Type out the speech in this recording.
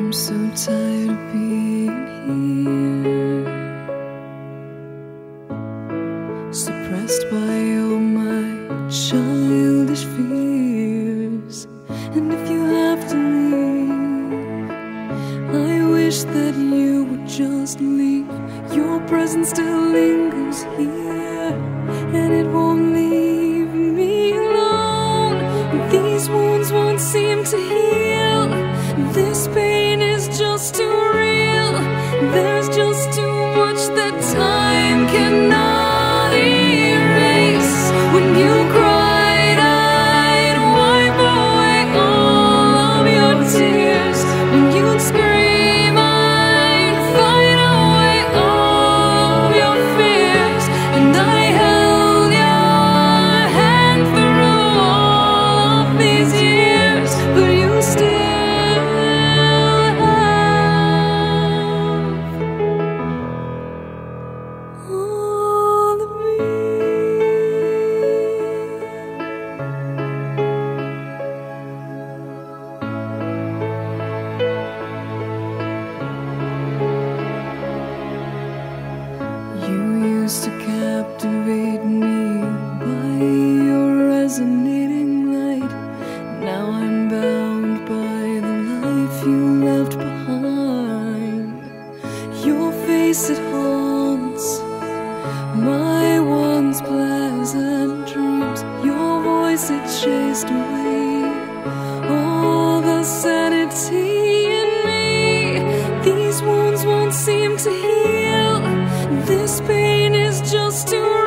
I'm so tired of being here, suppressed by all my childish fears. And if you have to leave, I wish that you would just leave. Your presence still lingers here, and it won't leave me alone. These wounds won't seem to heal. This pain is just too real. There's just too much that time cannot erase. When you cried, I'd wipe away all of your tears. When you'd scream, I'd fight away all of your fears. And I held your hand through all of these years, but you still to captivate me by your resonating light. Now I'm bound by the life you left behind. Your face, it haunts my once pleasant dreams. Your voice, it chased away all the sanity in me. These wounds won't seem to heal. This pain is just too